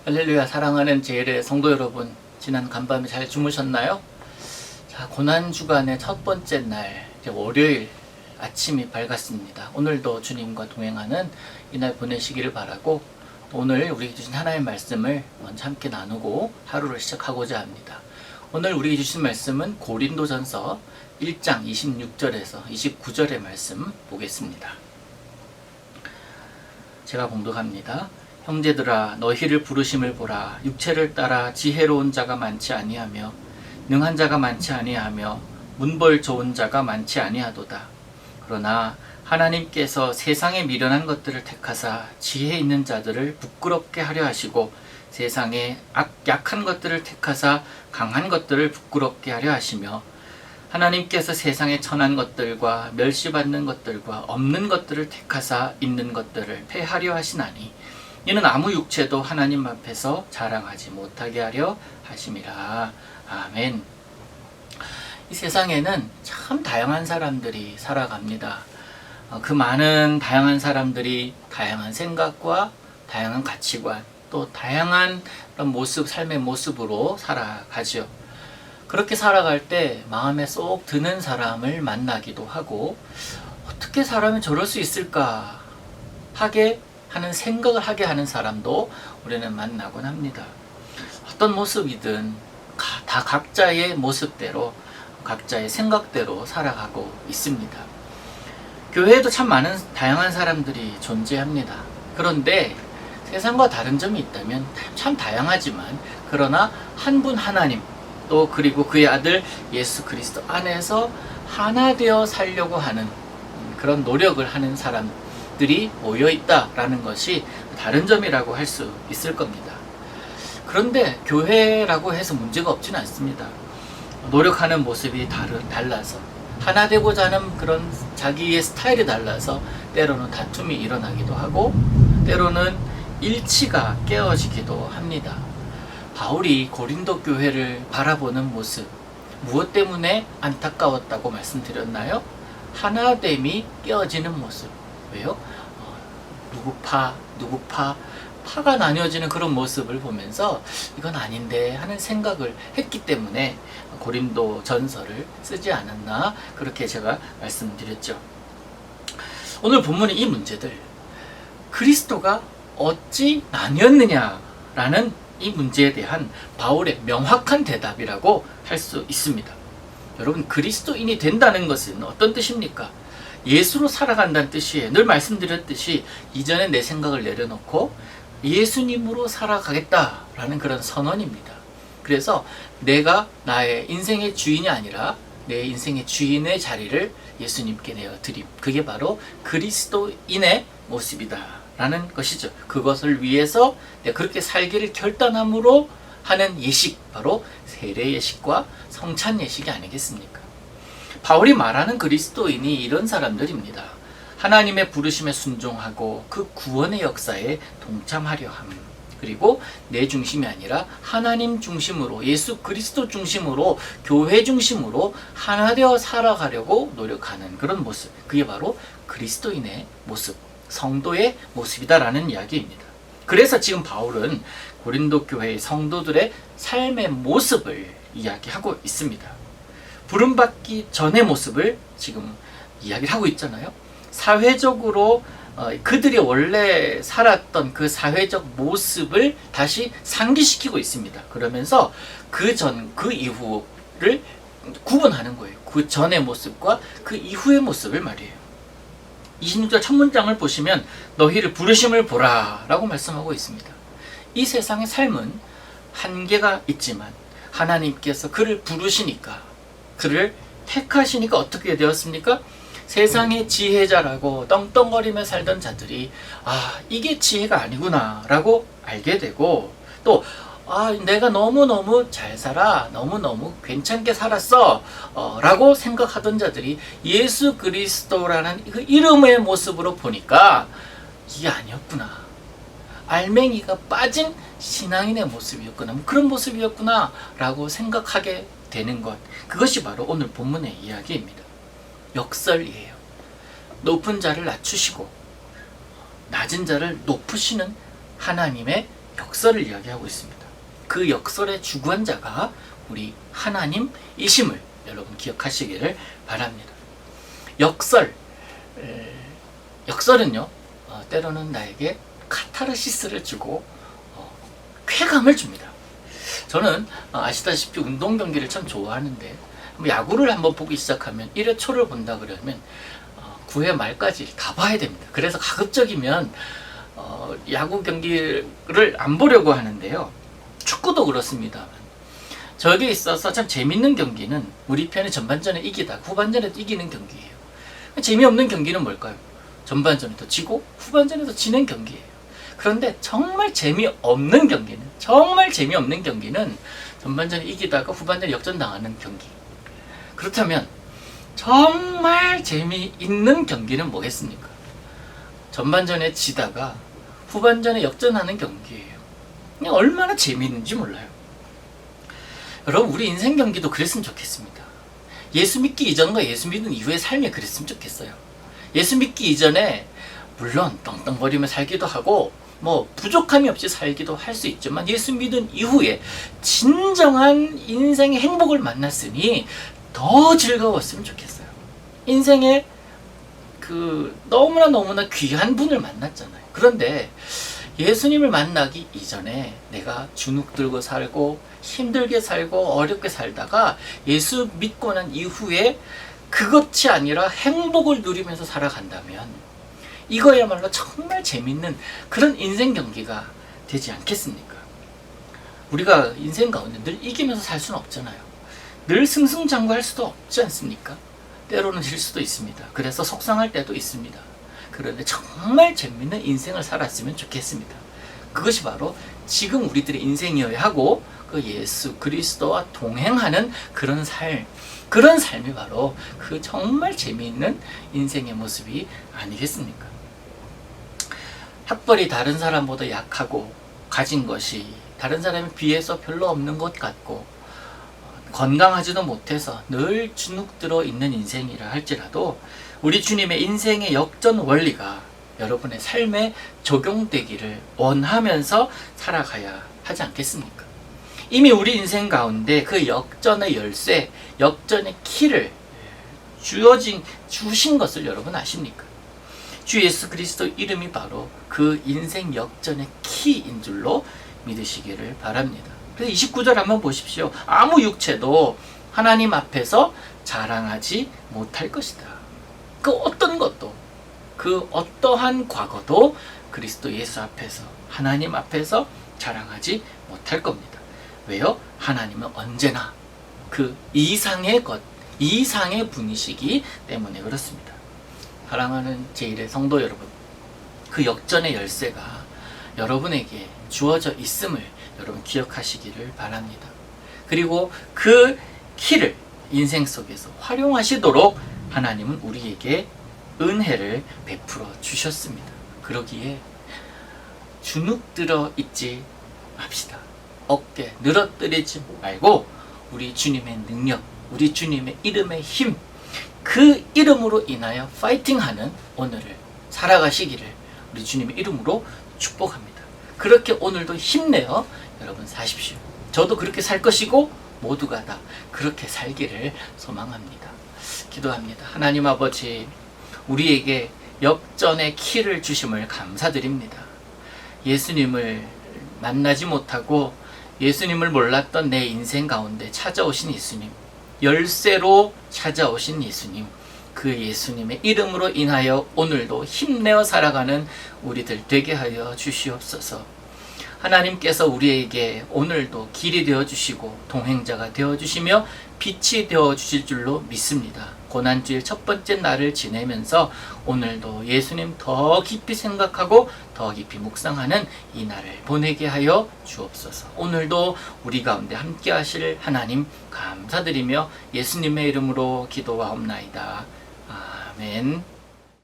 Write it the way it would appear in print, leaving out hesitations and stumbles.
할렐루야. 사랑하는 제1의 성도 여러분, 지난 간밤에 잘 주무셨나요? 자, 고난주간의 첫 번째 날, 이제 월요일 아침이 밝았습니다. 오늘도 주님과 동행하는 이날 보내시기를 바라고, 오늘 우리에게 주신 하나님의 말씀을 먼저 함께 나누고 하루를 시작하고자 합니다. 오늘 우리에게 주신 말씀은 고린도전서 1장 26절에서 29절의 말씀 보겠습니다. 제가 봉독합니다. 형제들아, 너희를 부르심을 보라. 육체를 따라 지혜로운 자가 많지 아니하며 능한 자가 많지 아니하며 문벌 좋은 자가 많지 아니하도다. 그러나 하나님께서 세상에 미련한 것들을 택하사 지혜 있는 자들을 부끄럽게 하려 하시고 세상에 약한 것들을 택하사 강한 것들을 부끄럽게 하려 하시며 하나님께서 세상에 천한 것들과 멸시받는 것들과 없는 것들을 택하사 있는 것들을 폐하려 하시나니 이는 아무 육체도 하나님 앞에서 자랑하지 못하게 하려 하심이라. 아멘. 이 세상에는 참 다양한 사람들이 살아갑니다. 그 많은 다양한 사람들이 다양한 생각과 다양한 가치관, 또 다양한 그런 모습, 삶의 모습으로 살아가죠. 그렇게 살아갈 때 마음에 쏙 드는 사람을 만나기도 하고, 어떻게 사람이 저럴 수 있을까 하게 하는 생각을 하게 하는 사람도 우리는 만나곤 합니다. 어떤 모습이든 다 각자의 모습대로, 각자의 생각대로 살아가고 있습니다. 교회에도 참 많은 다양한 사람들이 존재합니다. 그런데 세상과 다른 점이 있다면 참 다양하지만, 그러나 한 분 하나님, 또 그리고 그의 아들 예수 그리스도 안에서 하나 되어 살려고 하는 그런 노력을 하는 사람들이 모여있다라는 것이 다른 점이라고 할 수 있을 겁니다. 그런데 교회라고 해서 문제가 없지는 않습니다. 노력하는 모습이 달라서, 하나 되고자 하는 그런 자기의 스타일이 달라서 때로는 다툼이 일어나기도 하고, 때로는 일치가 깨어지기도 합니다. 바울이 고린도 교회를 바라보는 모습, 무엇 때문에 안타까웠다고 말씀드렸나요? 하나됨이 깨어지는 모습. 왜요? 누구 파가 나뉘어지는 그런 모습을 보면서 이건 아닌데 하는 생각을 했기 때문에 고린도 전서를 쓰지 않았나, 그렇게 제가 말씀드렸죠. 오늘 본문의 이 문제들, 그리스도가 어찌 나뉘었느냐라는 이 문제에 대한 바울의 명확한 대답이라고 할 수 있습니다. 여러분, 그리스도인이 된다는 것은 어떤 뜻입니까? 예수로 살아간다는 뜻이에요. 늘 말씀드렸듯이 이전에 내 생각을 내려놓고 예수님으로 살아가겠다라는 그런 선언입니다. 그래서 내가 나의 인생의 주인이 아니라 내 인생의 주인의 자리를 예수님께 내어드림, 그게 바로 그리스도인의 모습이다 라는 것이죠. 그것을 위해서 내가 그렇게 살기를 결단함으로 하는 예식, 바로 세례 예식과 성찬 예식이 아니겠습니까? 바울이 말하는 그리스도인이 이런 사람들입니다. 하나님의 부르심에 순종하고 그 구원의 역사에 동참하려 함, 그리고 내 중심이 아니라 하나님 중심으로, 예수 그리스도 중심으로, 교회 중심으로 하나 되어 살아가려고 노력하는 그런 모습, 그게 바로 그리스도인의 모습, 성도의 모습이다라는 이야기입니다. 그래서 지금 바울은 고린도 교회의 성도들의 삶의 모습을 이야기하고 있습니다. 부름받기 전의 모습을 지금 이야기를 하고 있잖아요. 사회적으로 그들이 원래 살았던 그 사회적 모습을 다시 상기시키고 있습니다. 그러면서 그 이후를 구분하는 거예요. 그 전의 모습과 그 이후의 모습을 말이에요. 26절 첫 문장을 보시면 너희를 부르심을 보라 라고 말씀하고 있습니다. 이 세상의 삶은 한계가 있지만 하나님께서 그를 부르시니까, 그를 택하시니까 어떻게 되었습니까? 세상의 지혜자라고 떵떵거리며 살던 자들이 이게 지혜가 아니구나 라고 알게 되고, 또 내가 너무너무 잘 살아, 너무너무 괜찮게 살았어 라고 생각하던 자들이 예수 그리스도라는 그 이름의 모습으로 보니까 이게 아니었구나, 알맹이가 빠진 신앙인의 모습이었구나, 그런 모습이었구나 라고 생각하게 되는 것, 그것이 바로 오늘 본문의 이야기입니다. 역설이에요. 높은 자를 낮추시고 낮은 자를 높으시는 하나님의 역설을 이야기하고 있습니다. 그 역설의 주관자가 우리 하나님이심을 여러분 기억하시기를 바랍니다. 역설은요, 때로는 나에게 카타르시스를 주고 쾌감을 줍니다. 저는 아시다시피 운동 경기를 참 좋아하는데 야구를 한번 보기 시작하면 1회 초를 본다 그러면 9회 말까지 다 봐야 됩니다. 그래서 가급적이면 야구 경기를 안 보려고 하는데요. 축구도 그렇습니다만 저에게 있어서 참 재밌는 경기는 우리 편이 전반전에 이기다 후반전에도 이기는 경기예요. 재미없는 경기는 뭘까요? 전반전에도 지고 후반전에도 지는 경기예요. 그런데 정말 재미없는 경기는 전반전에 이기다가 후반전에 역전당하는 경기. 그렇다면 정말 재미있는 경기는 뭐겠습니까? 전반전에 지다가 후반전에 역전하는 경기예요. 그냥 얼마나 재미있는지 몰라요. 여러분, 우리 인생 경기도 그랬으면 좋겠습니다. 예수 믿기 이전과 예수 믿은 이후의 삶이 그랬으면 좋겠어요. 예수 믿기 이전에 물론 떵떵거리며 살기도 하고 부족함이 없이 살기도 할 수 있지만 예수 믿은 이후에 진정한 인생의 행복을 만났으니 더 즐거웠으면 좋겠어요. 인생에 너무나 귀한 분을 만났잖아요. 그런데 예수님을 만나기 이전에 내가 주눅 들고 살고 힘들게 살고 어렵게 살다가 예수 믿고 난 이후에 그것이 아니라 행복을 누리면서 살아간다면 이거야말로 정말 재밌는 그런 인생 경기가 되지 않겠습니까? 우리가 인생 가운데 늘 이기면서 살 수는 없잖아요. 늘 승승장구할 수도 없지 않습니까? 때로는 질 수도 있습니다. 그래서 속상할 때도 있습니다. 그런데 정말 재밌는 인생을 살았으면 좋겠습니다. 그것이 바로 지금 우리들의 인생이어야 하고 그 예수 그리스도와 동행하는 그런 삶이 바로 그 정말 재미있는 인생의 모습이 아니겠습니까? 학벌이 다른 사람보다 약하고 가진 것이 다른 사람에 비해서 별로 없는 것 같고 건강하지도 못해서 늘 주눅들어 있는 인생이라 할지라도 우리 주님의 인생의 역전 원리가 여러분의 삶에 적용되기를 원하면서 살아가야 하지 않겠습니까? 이미 우리 인생 가운데 그 역전의 열쇠, 역전의 키를 주신 것을 여러분 아십니까? 주 예수 그리스도 이름이 바로 그 인생 역전의 키인 줄로 믿으시기를 바랍니다. 그래서 29절 한번 보십시오. 아무 육체도 하나님 앞에서 자랑하지 못할 것이다. 그 어떤 것도, 그 어떠한 과거도 그리스도 예수 앞에서, 하나님 앞에서 자랑하지 못할 겁니다. 왜요? 하나님은 언제나 그 이상의 것, 이상의 분이시기 때문에 그렇습니다. 사랑하는 제1의 성도 여러분, 그 역전의 열쇠가 여러분에게 주어져 있음을 여러분 기억하시기를 바랍니다. 그리고 그 키를 인생 속에서 활용하시도록 하나님은 우리에게 은혜를 베풀어 주셨습니다. 그러기에 주눅들어 있지 맙시다. 어깨 늘어뜨리지 말고 우리 주님의 능력, 우리 주님의 이름의 힘, 그 이름으로 인하여 파이팅하는 오늘을 살아가시기를 우리 주님의 이름으로 축복합니다. 그렇게 오늘도 힘내어 여러분 사십시오. 저도 그렇게 살 것이고 모두가 다 그렇게 살기를 소망합니다. 기도합니다. 하나님 아버지, 우리에게 역전의 키를 주심을 감사드립니다. 예수님을 만나지 못하고 예수님을 몰랐던 내 인생 가운데 찾아오신 예수님, 열쇠로 찾아오신 예수님, 그 예수님의 이름으로 인하여 오늘도 힘내어 살아가는 우리들 되게 하여 주시옵소서. 하나님께서 우리에게 오늘도 길이 되어주시고 동행자가 되어주시며 빛이 되어주실 줄로 믿습니다. 고난주일 첫 번째 날을 지내면서 오늘도 예수님 더 깊이 생각하고 더 깊이 묵상하는 이 날을 보내게 하여 주옵소서. 오늘도 우리 가운데 함께 하실 하나님 감사드리며 예수님의 이름으로 기도하옵나이다. 아멘.